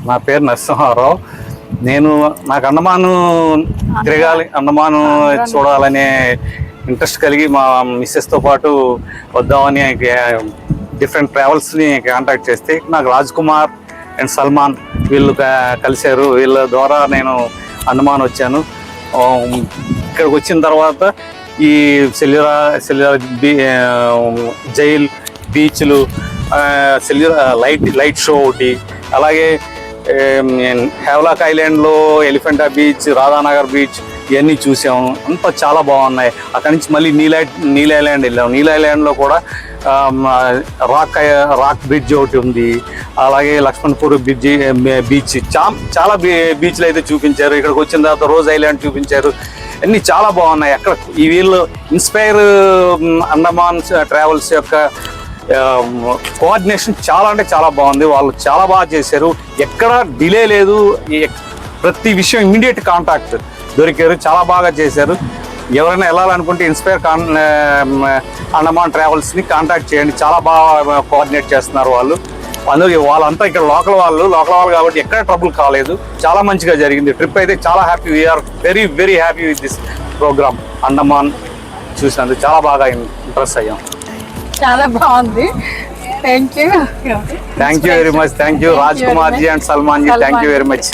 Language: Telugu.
నా పేరు నరసింహారావు. నాకు అండమాను తిరగాలి, అండమాను చూడాలనే ఇంట్రెస్ట్ కలిగి మా మిస్సెస్తో పాటు వద్దామని డిఫరెంట్ ట్రావెల్స్ని కాంటాక్ట్ చేస్తే నాకు రాజ్ కుమార్ అండ్ సల్మాన్ వీళ్ళు కలిశారు. వీళ్ళ ద్వారా నేను అండమాన్ వచ్చాను. ఇక్కడికి వచ్చిన తర్వాత ఈ సెల్యులార్ జైల్, బీచ్లు, లైట్ షో ఒకటి, అలాగే హేవ్లాక్ ఐలాండ్లో ఎలిఫెంటా బీచ్, రాధానగర్ బీచ్ ఇవన్నీ చూసాము. అంతా చాలా బాగున్నాయి. అక్కడి నుంచి మళ్ళీ నీల్ ఐలాండ్ వెళ్ళాము. నీల్ ఐలాండ్లో కూడా రాక్ బ్రిడ్జ్ ఒకటి ఉంది. అలాగే లక్ష్మణపూర్ బీచ్ చాలా బీచ్లు అయితే చూపించారు. ఇక్కడికి వచ్చిన తర్వాత రోజ్ ఐలాండ్ చూపించారు. అన్నీ చాలా బాగున్నాయి. అక్కడ ఈ వీళ్ళు ఇన్స్పైర్ అండమాన్ ట్రావెల్స్ యొక్క కోఆర్డినేషన్ చాలా అంటే చాలా బాగుంది. వాళ్ళు చాలా బాగా చేశారు. ఎక్కడ డిలే లేదు. ప్రతి విషయం ఇమ్మీడియట్ కాంటాక్ట్ దొరికారు. చాలా బాగా చేశారు. ఎవరైనా వెళ్ళాలనుకుంటే ఇన్స్పైర్ అండమాన్ ట్రావెల్స్ని కాంటాక్ట్ చేయండి. చాలా బాగా కోఆర్డినేట్ చేస్తున్నారు వాళ్ళు. అందుకే వాళ్ళంతా ఇక్కడ లోకల్ వాళ్ళు కాబట్టి ఎక్కడ ట్రబుల్ కాలేదు. చాలా మంచిగా జరిగింది. ట్రిప్ అయితే చాలా happy. We are very very happy with this program. Andaman చూసినందుకు చాలా బాగా ఇంప్రెస్ అయ్యాం. చాలా బాగుంది. Thank you very much. Thank you Raj Kumar ji and Salman ji. Thank you very much.